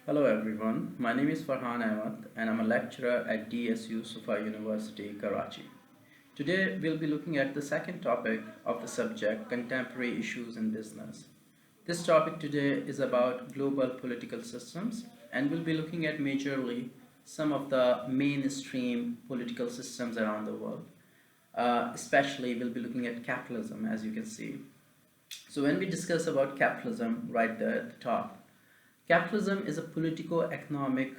Hello everyone, my name is Farhan Ahmed and I'm a lecturer at DSU Sufa University, Karachi. Today we'll be looking at the second topic of the subject, contemporary issues in business. This topic today is about global political systems and we'll be looking at majorly some of the mainstream political systems around the world. Especially we'll be looking at capitalism, as you can see. So when we discuss about capitalism right there at the top, capitalism is a politico-economic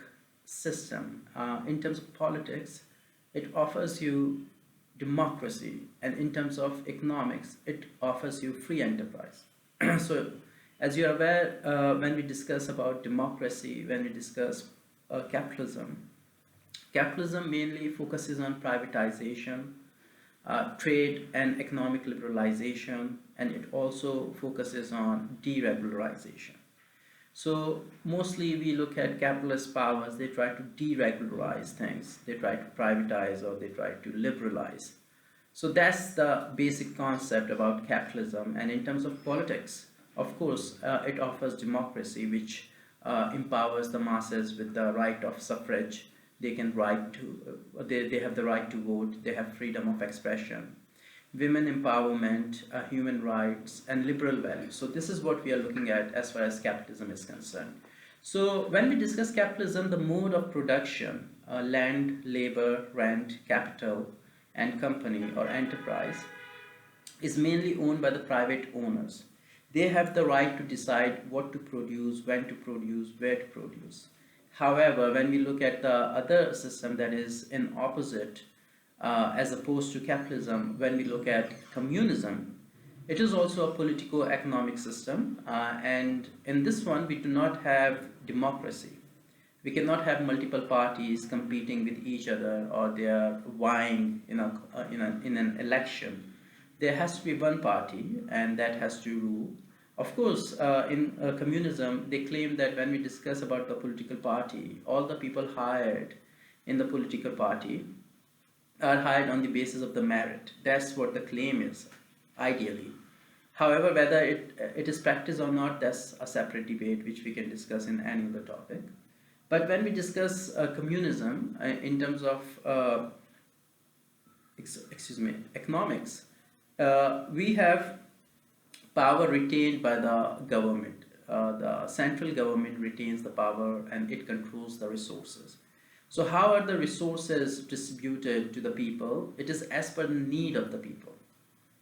system. In terms of politics, it offers you democracy, and in terms of economics, it offers you free enterprise. So, as you are aware, when we discuss about democracy, when we discuss capitalism, capitalism mainly focuses on privatization, trade and economic liberalization, and it also focuses on deregularization. So mostly we look at capitalist powers, they try to deregularize things, they try to privatize or they try to liberalize. So that's the basic concept about capitalism. And in terms of politics, of course, it offers democracy, which empowers the masses with the right of suffrage. They can right to, they have the right to vote, they have freedom of expression, women empowerment, human rights, and liberal values. So this is what we are looking at as far as capitalism is concerned. So when we discuss capitalism, the mode of production, land, labor, rent, capital, and company or enterprise is mainly owned by the private owners. They have the right to decide what to produce, when to produce, where to produce. However, when we look at the other system that is in opposite, as opposed to capitalism, when we look at communism, it is also a politico-economic system, and in this one we do not have democracy. We cannot have multiple parties competing with each other or they are vying in an election. There has to be one party and that has to rule. Of course, in communism, they claim that when we discuss about the political party, all the people hired in the political party are hired on the basis of the merit. That's what the claim is, ideally. However, whether it is practiced or not, that's a separate debate which we can discuss in any other topic. But when we discuss communism in terms of economics, we have power retained by the government. The central government retains the power and it controls the resources. So how are the resources distributed to the people? It is as per the need of the people.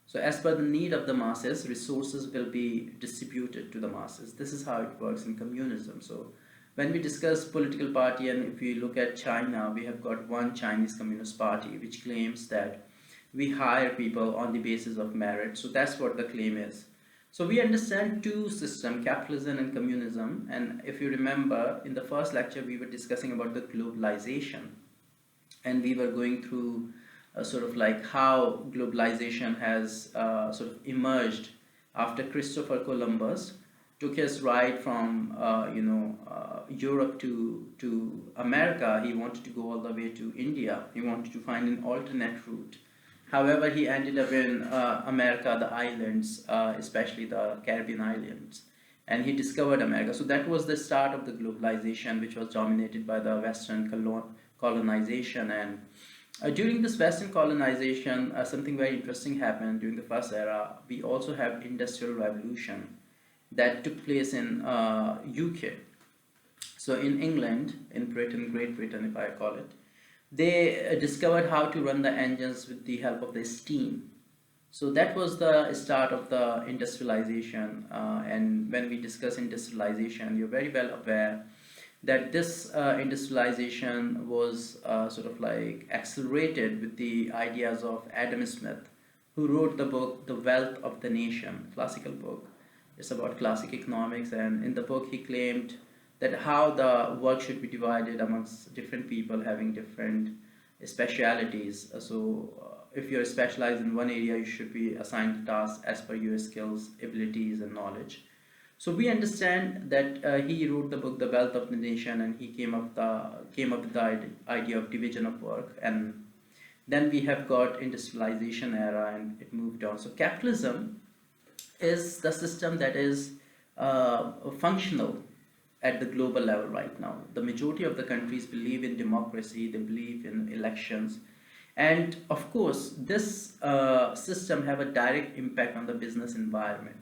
So as per the need of the masses, resources will be distributed to the masses. This is how it works in communism. So when we discuss political party, and if we look at China, we have got one Chinese Communist Party which claims that we hire people on the basis of merit. So that's what the claim is. So we understand two systems, capitalism and communism. And if you remember, in the first lecture, we were discussing about the globalization. And we were going through sort of like how globalization has sort of emerged after Christopher Columbus took his ride from Europe to America. He wanted to go all the way to India. He wanted to find an alternate route. However, he ended up in America, the islands, especially the Caribbean islands, and he discovered America. So that was the start of the globalization, which was dominated by the Western colonization. And during this Western colonization, something very interesting happened during the first era. We also have Industrial Revolution that took place in UK. So in England, in Britain, Great Britain, if I call it, they discovered how to run the engines with the help of the steam. So that was the start of the industrialization. And when we discuss industrialization, you're very well aware that this industrialization was sort of like accelerated with the ideas of Adam Smith, who wrote the book The Wealth of the Nation, classical book. It's about classic economics, and in the book he claimed that how the work should be divided amongst different people having different specialities. If you're specialized in one area, you should be assigned tasks as per your skills, abilities, and knowledge. So we understand that he wrote the book The Wealth of the Nation, and he came up with the idea of division of work, and then we have got industrialization era, and it moved on. So capitalism is the system that is functional at the global level right now. The majority of the countries believe in democracy, they believe in elections, and of course, this system have a direct impact on the business environment.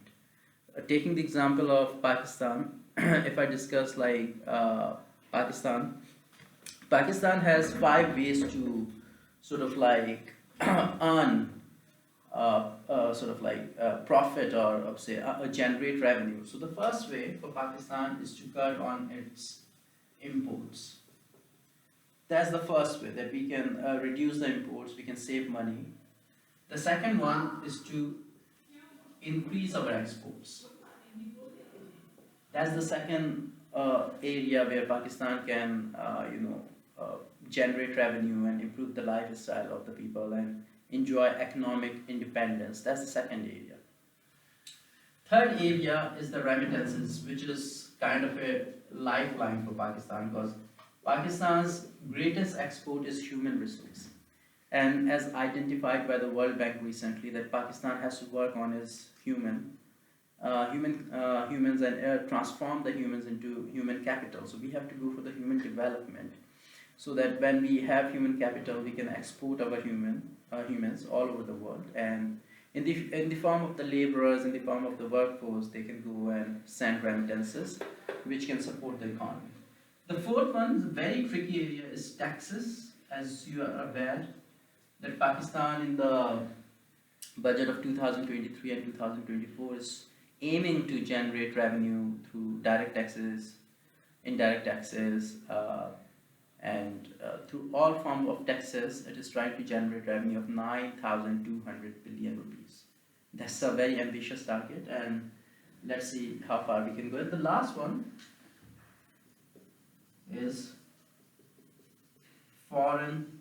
Taking the example of Pakistan, if I discuss like Pakistan, Pakistan has five ways to sort of like earn profit or say generate revenue. So the first way for Pakistan is to cut on its imports. That's the first way that we can reduce the imports, we can save money. The second one is to increase our exports. That's the second area where Pakistan can, generate revenue and improve the lifestyle of the people and enjoy economic independence. That's the second area. Third area is the remittances, which is kind of a lifeline for Pakistan because Pakistan's greatest export is human resource. And as identified by the World Bank recently, that Pakistan has to work on its humans and transform the humans into human capital. So we have to go for the human development, so that when we have human capital, we can export our humans all over the world, and in the form of the laborers, in the form of the workforce, they can go and send remittances, which can support the economy. The fourth one is a very tricky area is taxes. As you are aware, that Pakistan in the budget of 2023 and 2024 is aiming to generate revenue through direct taxes, indirect taxes, and through all forms of taxes. It is trying to generate revenue of 9,200 billion rupees. That's a very ambitious target, and let's see how far we can go. And the last one is foreign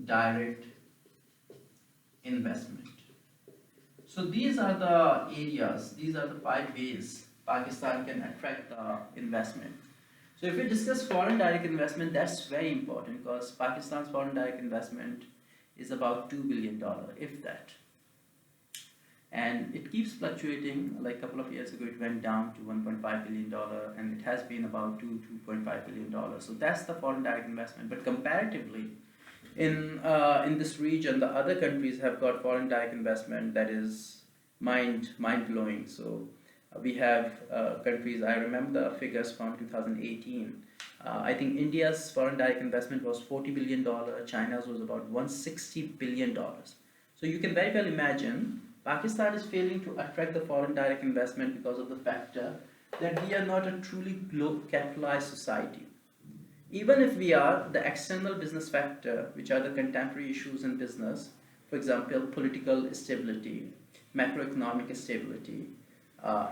direct investment. So these are the areas, these are the five ways Pakistan can attract the investment. So if we discuss foreign direct investment, that's very important because Pakistan's foreign direct investment is about $2 billion, if that. And it keeps fluctuating. Like a couple of years ago, it went down to $1.5 billion, and it has been about $2.5 billion. So that's the foreign direct investment. But comparatively, in this region, the other countries have got foreign direct investment that is mind blowing. So we have countries. I remember the figures from 2018. I think India's foreign direct investment was $40 billion. China's was about $160 billion. So you can very well imagine Pakistan is failing to attract the foreign direct investment because of the factor that we are not a truly global capitalized society. Even if we are, the external business factor, which are the contemporary issues in business, for example, political stability, macroeconomic stability,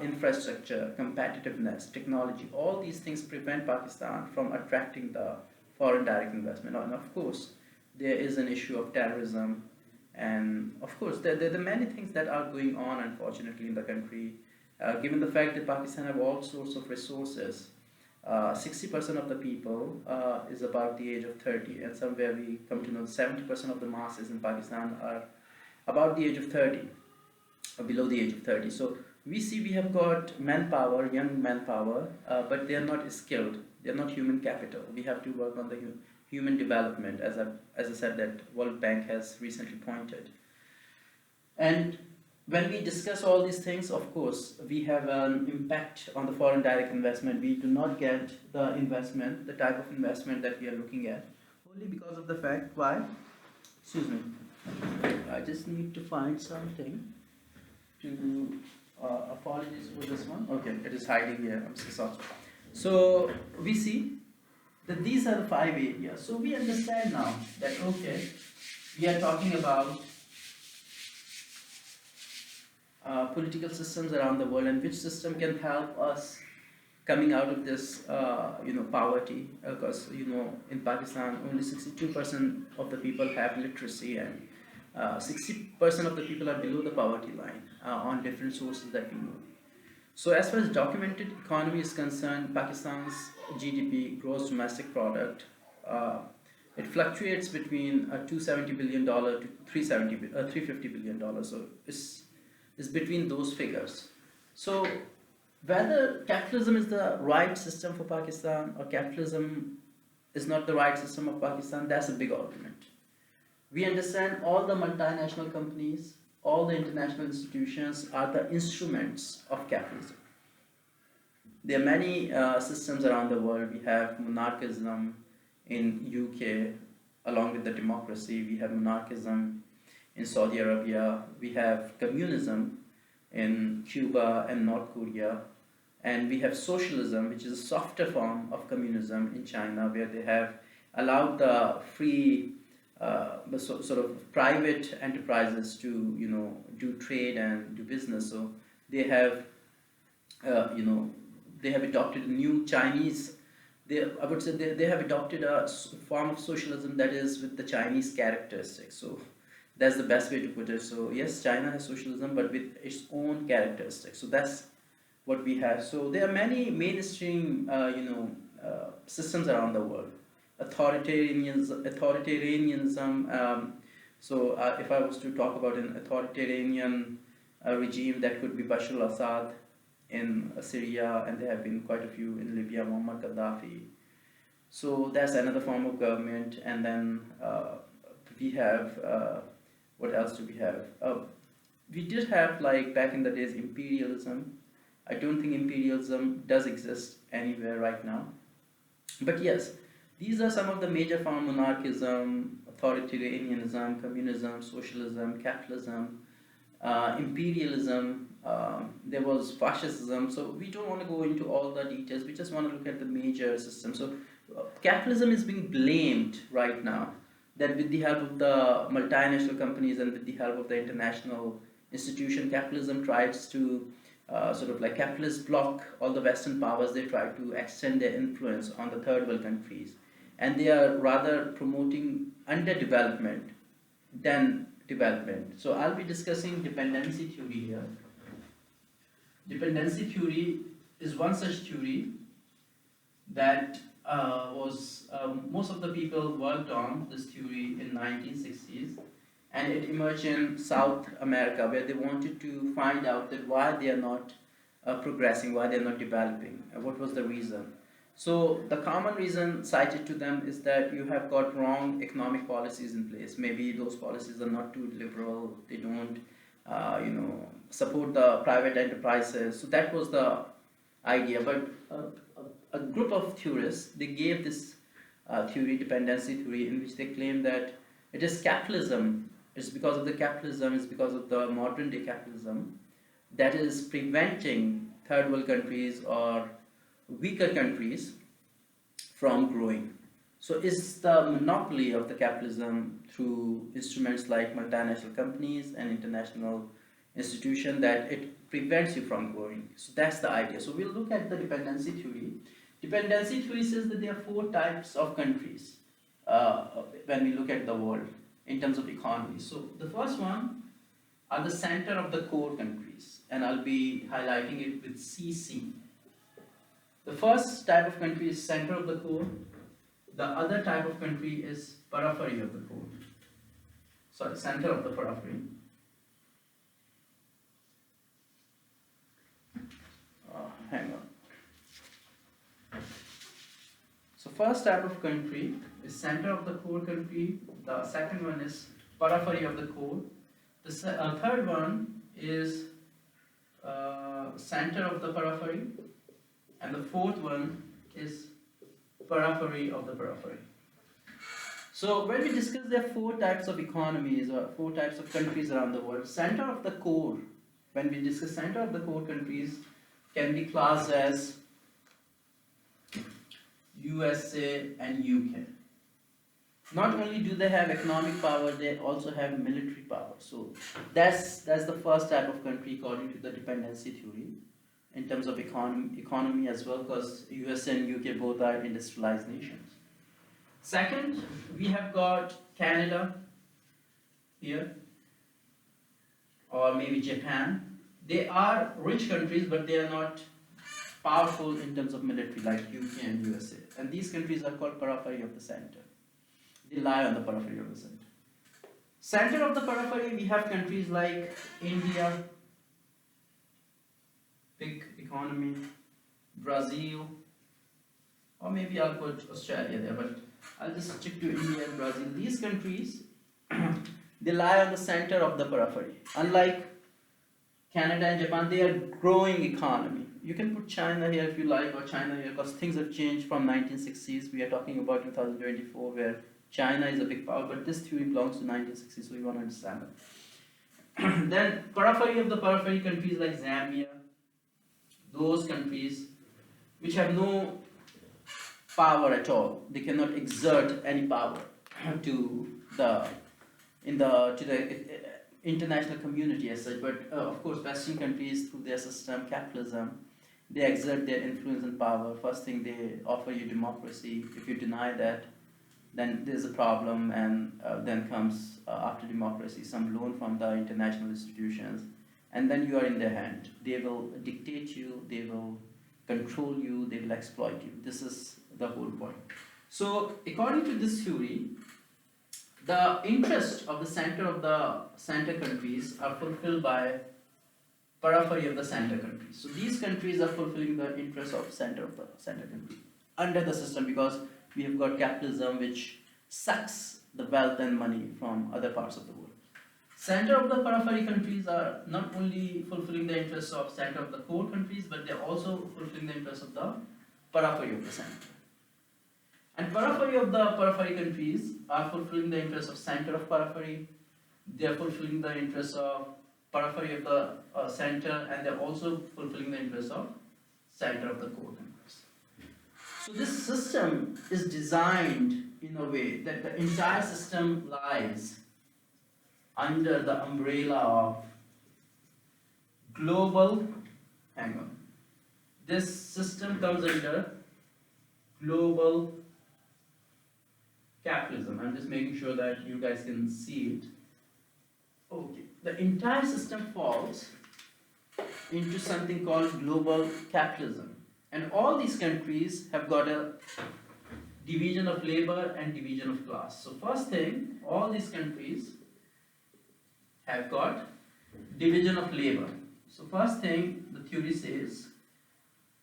infrastructure, competitiveness, technology, all these things prevent Pakistan from attracting the foreign direct investment. And of course, there is an issue of terrorism, and of course, there are many things that are going on, unfortunately, in the country. Given the fact that Pakistan have all sorts of resources, 60% of the people is about the age of 30, and somewhere we come to know 70% of the masses in Pakistan are about the age of 30, or below the age of 30. So we see we have got manpower, young manpower, but they are not skilled. They are not human capital. We have to work on the human development, as I said, that World Bank has recently pointed. And when we discuss all these things, of course, we have an impact on the foreign direct investment. We do not get the investment, the type of investment that we are looking at, only because of the fact why. Excuse me. I just need to find something to. Apologies for this one. Okay, it is hiding here. I'm so sorry. So we see that these are the five areas. So we understand now that okay, we are talking about political systems around the world, and which system can help us coming out of this poverty, because in Pakistan only 62% of the people have literacy, and 60% of the people are below the poverty line on different sources that we know. So as far as documented economy is concerned, Pakistan's GDP, gross domestic product, it fluctuates between $270 billion to $350 billion. So it's between those figures. So Whether capitalism is the right system for Pakistan or capitalism is not the right system of Pakistan, that's a big argument. We understand all the multinational companies, all the international institutions are the instruments of capitalism. There are many systems around the world. We have monarchism in UK along with the democracy. We have monarchism in Saudi Arabia. We have communism in Cuba and North Korea. And we have socialism, which is a softer form of communism in China, where they have allowed the free, sort of private enterprises to, do trade and do business. So they have, they have adopted a new Chinese. I would say they have adopted a form of socialism that is with the Chinese characteristics. So that's the best way to put it. So yes, China has socialism, but with its own characteristics. So that's what we have. So there are many mainstream, systems around the world. Authoritarianism. If I was to talk about an authoritarian regime, that could be Bashar al-Assad in Syria, and there have been quite a few in Libya, Muammar Gaddafi. So that's another form of government. And then we have, what else do we have? We did have, like back in the days, imperialism. I don't think imperialism does exist anywhere right now. But yes, these are some of the major forms: monarchism, authoritarianism, communism, socialism, capitalism, imperialism, there was fascism. So we don't want to go into all the details, we just want to look at the major systems. So capitalism is being blamed right now, that with the help of the multinational companies and with the help of the international institution, capitalism tries to sort of like capitalists block all the Western powers. They try to extend their influence on the third world countries, and they are rather promoting underdevelopment than development. So I'll be discussing dependency theory here. Dependency theory is one such theory that was most of the people worked on this theory in 1960s, and it emerged in South America, where they wanted to find out that why they are not progressing, why they are not developing, what was the reason. So the common reason cited to them is that you have got wrong economic policies in place. Maybe those policies are not too liberal, they don't support the private enterprises. So that was the idea. But a group of theorists, they gave this theory, dependency theory, in which they claim that it is capitalism, it's because of the capitalism, it's because of the modern day capitalism that is preventing third world countries or weaker countries from growing. So it's the monopoly of the capitalism through instruments like multinational companies and international institutions that it prevents you from growing. So that's the idea. So we'll look at the dependency theory. Dependency theory says that there are 4 types of countries when we look at the world in terms of economy. So the first one are the center of the core countries, and I'll be highlighting it with CC. The first type of country is center of the core. The other type of country is periphery of the core. Sorry, center of the periphery. Hang on. So first type of country is center of the core country. The second one is periphery of the core. The third one is center of the periphery. And the fourth one is periphery of the periphery. So when we discuss there are 4 types of economies or 4 types of countries around the world, center of the core, when we discuss center of the core countries, can be classed as USA and UK. Not only do they have economic power, they also have military power. So that's the first type of country according to the dependency theory in terms of economy as well, because US and UK both are industrialized nations. Second, we have got Canada here, or maybe Japan. They are rich countries, but they are not powerful in terms of military like UK and USA. And these countries are called periphery of the center. They lie on the periphery of the center. Center of the periphery, we have countries like India, big economy, Brazil, or maybe I'll put Australia there, but I'll just stick to India and Brazil. These countries, they lie on the center of the periphery. Unlike Canada and Japan, they are growing economy. You can put China here if you like, or China here, because things have changed from 1960s. We are talking about 2024, where China is a big power, but this theory belongs to 1960s, so you want to understand it. Then periphery of the periphery countries like Zambia, those countries which have no power at all, they cannot exert any power to the international community as such, but of course Western countries through their system, capitalism, they exert their influence and power. First thing, they offer you democracy. If you deny that, then there's a problem, and then comes after democracy some loan from the international institutions, and then you are in their hand. They will dictate you, they will control you, they will exploit you. This is the whole point. So according to this theory, the interest of the center countries are fulfilled by periphery of the center countries. So these countries are fulfilling the interest of the center country under the system, because we have got capitalism which sucks the wealth and money from other parts of the world. Center of the periphery countries are not only fulfilling the interests of center of the core countries, but they're also fulfilling the interests of the periphery of the center. And periphery of the periphery countries are fulfilling the interests of center of periphery. They are fulfilling the interests of periphery of the center, and they're also fulfilling the interests of center of the core countries. So this system is designed in a way that the entire system lies under the umbrella of global, this system comes under global capitalism. I'm just making sure that you guys can see it. Okay, the entire system falls into something called global capitalism, and all these countries have got a division of labor and division of class. So first thing, all these countries have got division of labor. So first thing, the theory says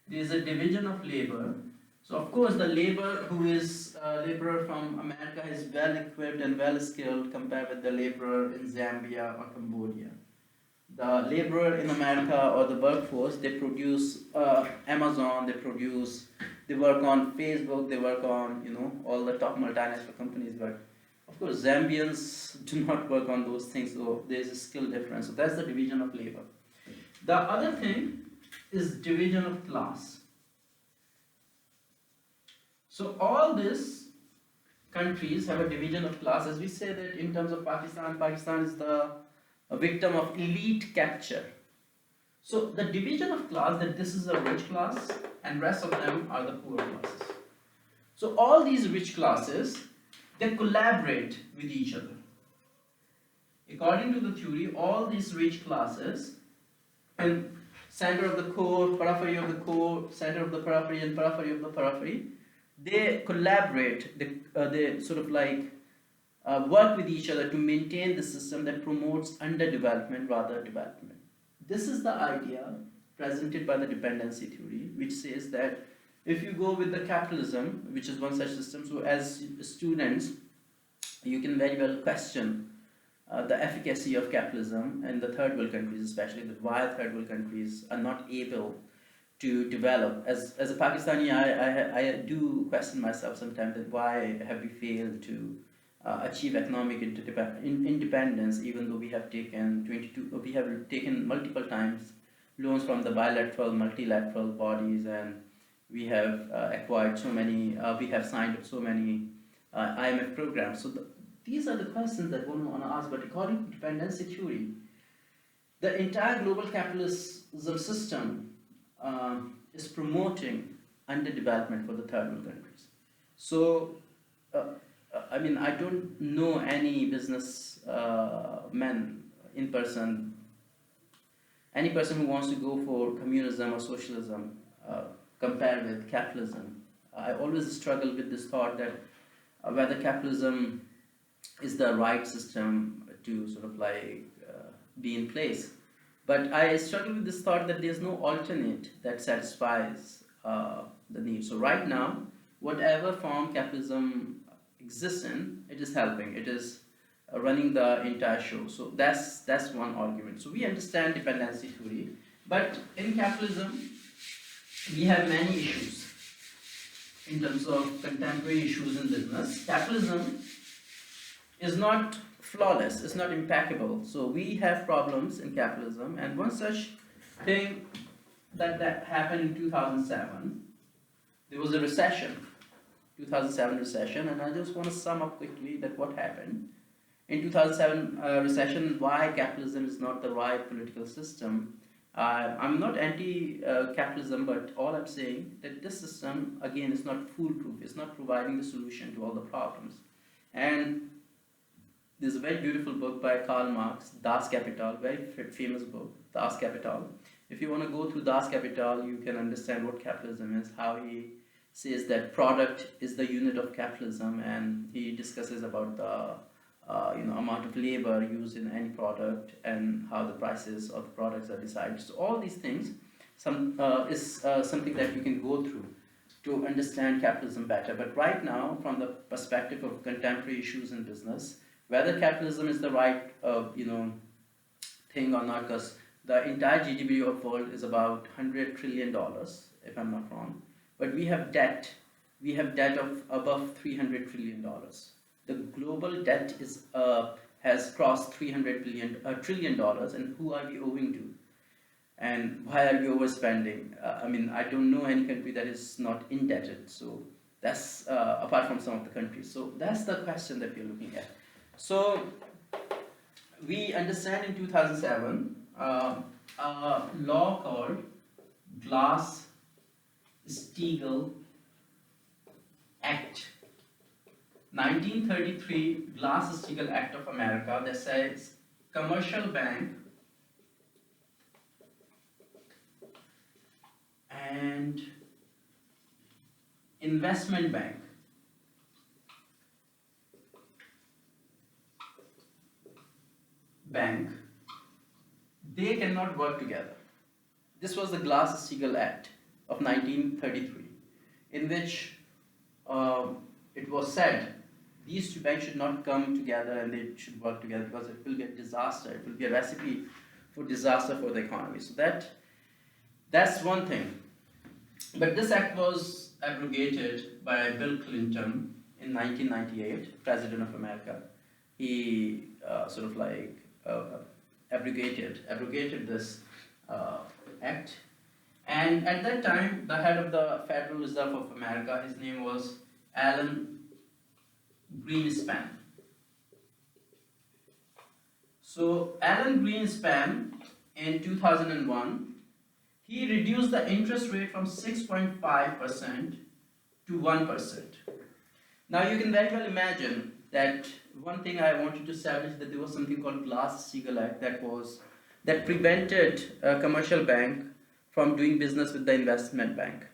there is a division of labor. So of course the laborer from America is well equipped and well skilled compared with the laborer in Zambia or Cambodia. The laborer in America, or the workforce, they produce Amazon, they work on Facebook, they work on all the top multinational companies, but of course Zambians do not work on those things, so there is a skill difference. So that's the division of labor. The other thing is division of class. So all these countries have a division of class. As we say that in terms of Pakistan, Pakistan is a victim of elite capture. So the division of class, that this is a rich class and rest of them are the poor classes. So all these rich classes, they collaborate with each other. According to the theory, all these rich classes, and center of the core, periphery of the core, center of the periphery, and periphery of the periphery, they collaborate, they sort of like work with each other to maintain the system that promotes underdevelopment rather than development. This is the idea presented by the dependency theory, which says that if you go with the capitalism, which is one such system, so as students, you can very well question the efficacy of capitalism in the third world countries, especially that why third world countries are not able to develop. As a Pakistani, I do question myself sometimes that why have we failed to achieve economic independence, even though we have taken multiple times loans from the bilateral, multilateral bodies, and we have acquired so many, we have signed up so many IMF programs. So these are the questions that one want to ask. But according to dependency theory, the entire global capitalism system is promoting underdevelopment for the third world countries. So, I mean, I don't know any business man in person, any person who wants to go for communism or socialism compared with capitalism. I always struggle with this thought that whether capitalism is the right system to sort of like be in place. But I struggle with this thought that there's no alternate that satisfies the need. So right now, whatever form capitalism exists in, it is helping. It is running the entire show. So that's one argument. So we understand dependency theory, but in capitalism, we have many issues in terms of contemporary issues in business. Capitalism is not flawless, it's not impeccable. So we have problems in capitalism, and one such thing that happened in 2007, there was a recession, 2007 recession, and I just want to sum up quickly that what happened. In 2007 recession, why capitalism is not the right political system. I'm not anti-capitalism, but all I'm saying that this system, again, is not foolproof. It's not providing the solution to all the problems. And there's a very beautiful book by Karl Marx, Das Kapital, very famous book, Das Kapital. If you want to go through Das Kapital, you can understand what capitalism is, how he says that product is the unit of capitalism, and he discusses about the amount of labor used in any product and how the prices of the products are decided. So all these things is something that you can go through to understand capitalism better. But right now, from the perspective of contemporary issues in business, whether capitalism is the right thing or not, because the entire GDP of the world is about $100 trillion, if I'm not wrong. But we have debt. We have debt of above $300 trillion. The global debt has crossed $300 trillion, and who are we owing to? And why are we overspending? I don't know any country that is not indebted. So that's apart from some of the countries. So that's the question that we're looking at. So we understand in 2007 a law called Glass-Steagall Act. 1933 Glass-Steagall Act of America that says commercial bank and investment bank, they cannot work together. This was the Glass-Steagall Act of 1933, in which it was said these two banks should not come together and they should work together because it will be a disaster. It will be a recipe for disaster for the economy. So that's one thing. But this act was abrogated by Bill Clinton in 1998, President of America. He abrogated this act. And at that time, the head of the Federal Reserve of America, his name was Alan Greenspan. So Alan Greenspan in 2001, he reduced the interest rate from 6.5% to 1%. Now you can very well imagine that one thing I wanted to establish, that there was something called Glass-Steagall Act that prevented a commercial bank from doing business with the investment bank.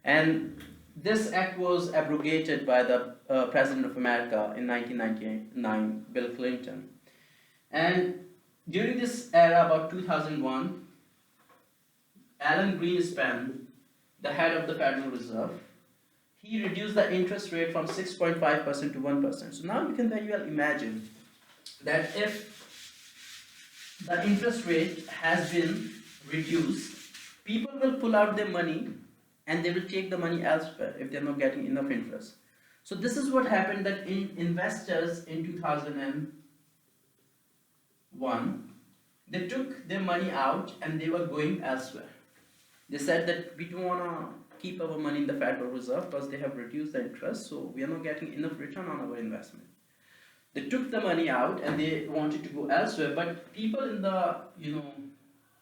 And this act was abrogated by the President of America in 1999, Bill Clinton. And during this era, about 2001, Alan Greenspan, the head of the Federal Reserve, he reduced the interest rate from 6.5% to 1%. So now you can very well imagine that if the interest rate has been reduced, people will pull out their money and they will take the money elsewhere if they're not getting enough interest. So this is what happened, that investors in 2001, they took their money out and they were going elsewhere. They said that we don't want to keep our money in the Federal Reserve because they have reduced the interest, so we are not getting enough return on our investment. They took the money out and they wanted to go elsewhere, but people in the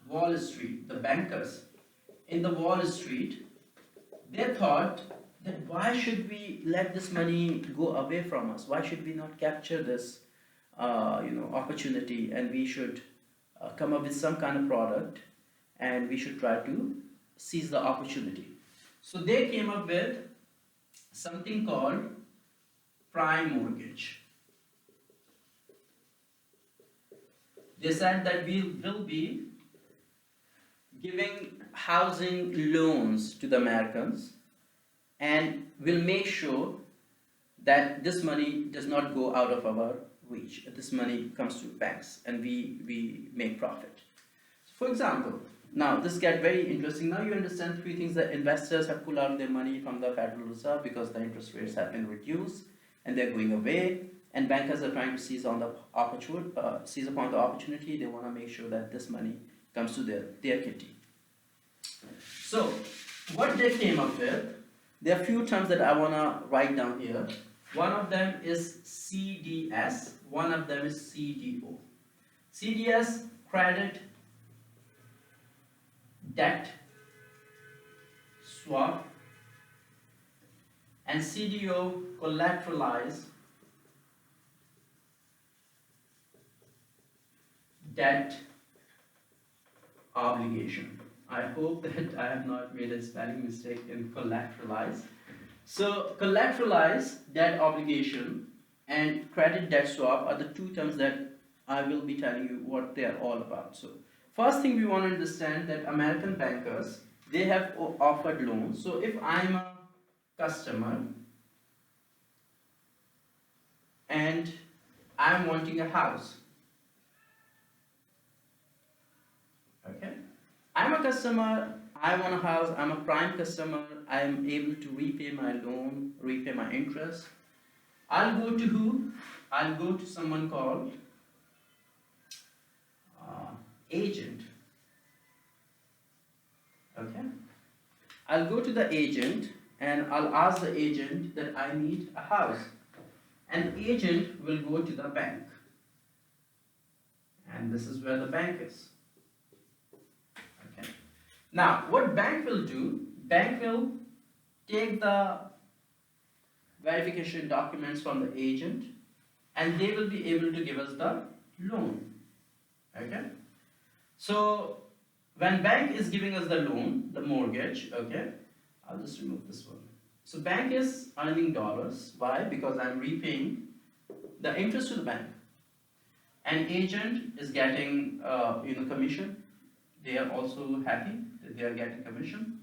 Wall Street, the bankers in the Wall Street, they thought that why should we let this money go away from us? Why should we not capture this opportunity, and we should come up with some kind of product and we should try to seize the opportunity. So they came up with something called prime mortgage. They said that we will be giving housing loans to the Americans and will make sure that this money does not go out of our reach. This money comes to banks and we make profit. For example, now this gets very interesting. Now you understand three things: that investors have pulled out their money from the Federal Reserve because the interest rates have been reduced and they're going away, and bankers are trying to seize on the seize upon the opportunity. They want to make sure that this money comes to their kitty. So what they came up with, there are a few terms that I want to write down here. One of them is CDS, one of them is CDO. CDS, credit debt swap, and CDO, collateralized debt obligation. I hope that I have not made a spelling mistake in collateralize. So collateralized debt obligation and credit debt swap are the two terms that I will be telling you what they are all about. So first thing we want to understand that American bankers, they have offered loans. So if I'm a customer and I'm wanting a house, okay, I'm a customer, I want a house, I'm a prime customer, I'm able to repay my loan, repay my interest. I'll go to who? I'll go to someone called agent. Okay, I'll go to the agent and I'll ask the agent that I need a house, and agent will go to the bank, and this is where the bank is. Okay, now what bank will do? Bank will take the verification documents from the agent and they will be able to give us the loan. Okay, so when bank is giving us the loan, the mortgage, okay, I'll just remove this one. So bank is earning dollars. Why? Because I'm repaying the interest to the bank. And agent is getting commission. They are also happy that they are getting commission.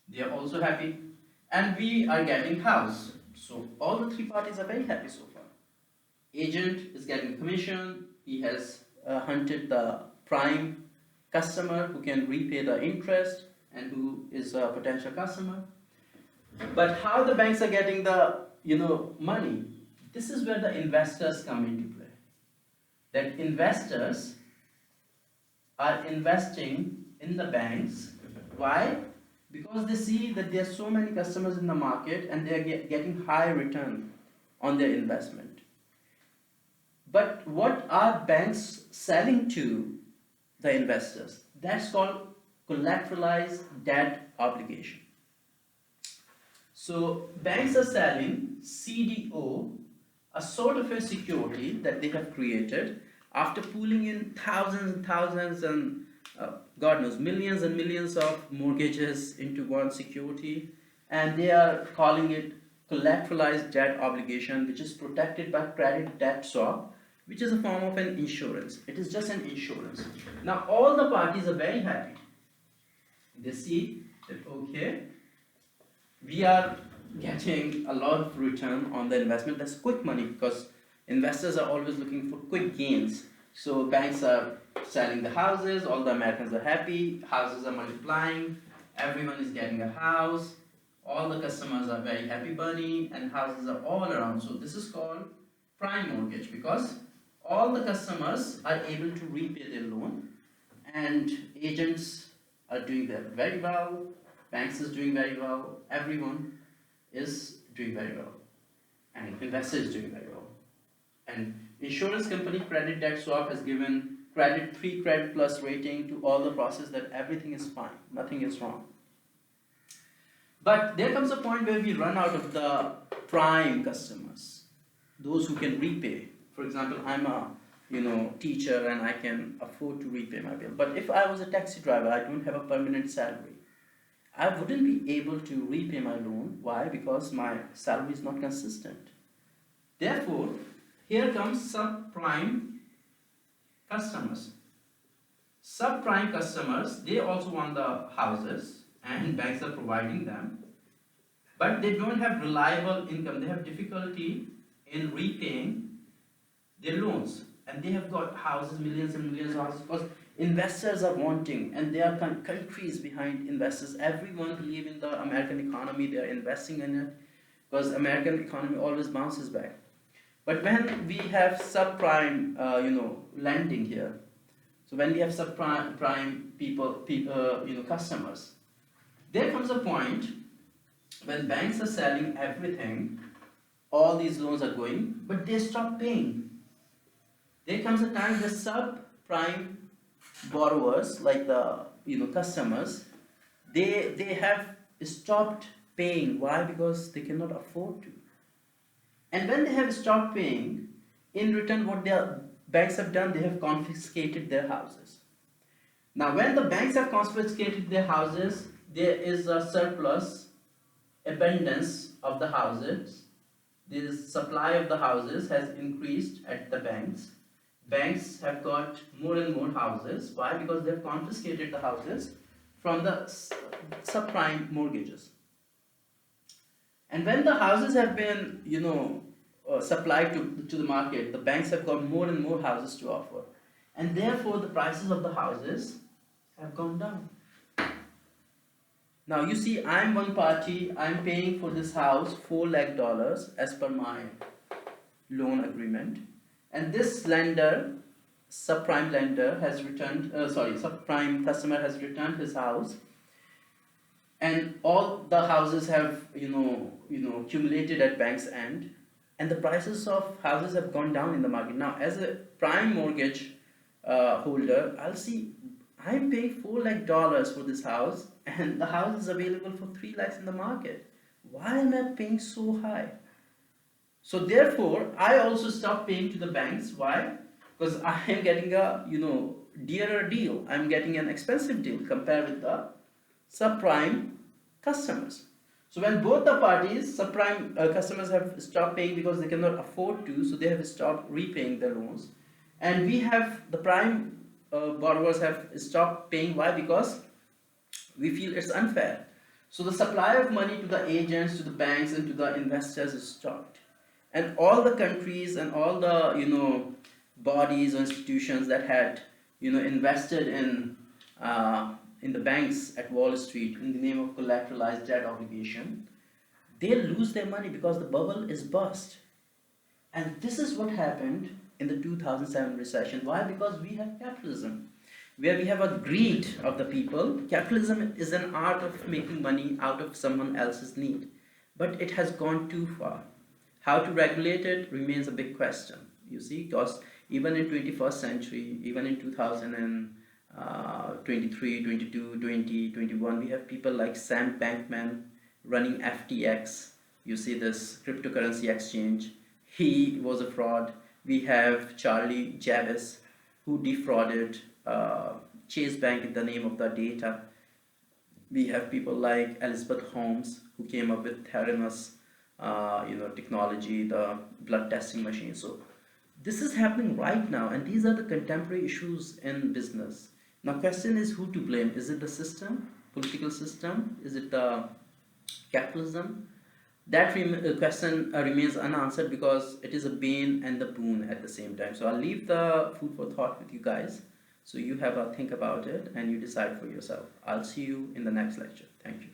They are also happy. And we are getting house. So all the three parties are very happy so far. Agent is getting commission. He has hunted the prime customer who can repay the interest and who is a potential customer. But how the banks are getting the money? This is where the investors come into play. That investors are investing in the banks. Why? Because they see that there are so many customers in the market and they are getting high return on their investment. But what are banks selling to the investors? That's called collateralized debt obligation. So banks are selling CDO, a sort of a security that they have created after pooling in thousands and thousands and God knows millions and millions of mortgages into one security, and they are calling it collateralized debt obligation, which is protected by credit debt swap, which is a form of an insurance. It is just an insurance. Now all the parties are very happy. They see that okay, we are getting a lot of return on the investment. That's quick money because investors are always looking for quick gains. So banks are selling the houses, all the Americans are happy, houses are multiplying, everyone is getting a house, all the customers are very happy bunny, and houses are all around. So this is called prime mortgage because all the customers are able to repay their loan, and agents are doing that very well, banks is doing very well, everyone is doing very well, and investors is doing very well. And insurance company credit debt swap has given credit 3 credit plus rating to all the process that everything is fine, nothing is wrong. But there comes a point where we run out of the prime customers, those who can repay. For example, I'm a teacher and I can afford to repay my bill. But if I was a taxi driver, I don't have a permanent salary, I wouldn't be able to repay my loan. Why? Because my salary is not consistent. Therefore, here comes subprime customers. Subprime customers, they also want the houses and banks are providing them, but they don't have reliable income. They have difficulty in repaying their loans, and they have got houses, millions and millions of houses, because investors are wanting, and there are countries behind investors. Everyone believe in the American economy, they are investing in it, because American economy always bounces back. But when we have subprime, lending here, so when we have subprime customers, there comes a point when banks are selling everything, all these loans are going, but they stop paying. There comes a time the subprime borrowers, like the customers, they have stopped paying. Why? Because they cannot afford to. And when they have stopped paying, in return, what the banks have done, they have confiscated their houses. Now, when the banks have confiscated their houses, there is a surplus, abundance of the houses. The supply of the houses has increased at the banks. Banks have got more and more houses. Why? Because they have confiscated the houses from the subprime mortgages. And when the houses have been, supplied to the market, the banks have got more and more houses to offer. And therefore, the prices of the houses have gone down. Now, you see, I'm one party, I'm paying for this house $4 lakh as per my loan agreement. And this lender, subprime lender, has returned, subprime customer has returned his house. And all the houses have, accumulated at bank's end, and the prices of houses have gone down in the market. Now, as a prime mortgage holder, I'll see I'm paying $4 lakh for this house, and the house is available for 3 lakhs in the market. Why am I paying so high? So therefore, I also stop paying to the banks. Why? Because I am getting a dearer deal. I'm getting an expensive deal compared with the subprime customers. So when both the parties, subprime customers have stopped paying because they cannot afford to, so they have stopped repaying their loans, and we have the prime borrowers have stopped paying. Why? Because we feel it's unfair. So the supply of money to the agents, to the banks, and to the investors is stopped, and all the countries and all the bodies or institutions that had invested in the banks at Wall Street in the name of collateralized debt obligation, they lose their money because the bubble is burst. And this is what happened in the 2007 recession. Why? Because we have capitalism, where we have a greed of the people. Capitalism is an art of making money out of someone else's need, but it has gone too far. How to regulate it remains a big question, you see, because even in 21st century, even in 2023, 22, 20, 21, we have people like Sam Bankman running FTX. You see this cryptocurrency exchange. He was a fraud. We have Charlie Javis, who defrauded Chase Bank in the name of the data. We have people like Elizabeth Holmes, who came up with Theranos, technology, the blood testing machine. So this is happening right now, and these are the contemporary issues in business. Now, question is who to blame? Is it the system, political system? Is it the capitalism? That question remains unanswered because it is a bane and the boon at the same time. So I'll leave the food for thought with you guys. So you have a think about it and you decide for yourself. I'll see you in the next lecture. Thank you.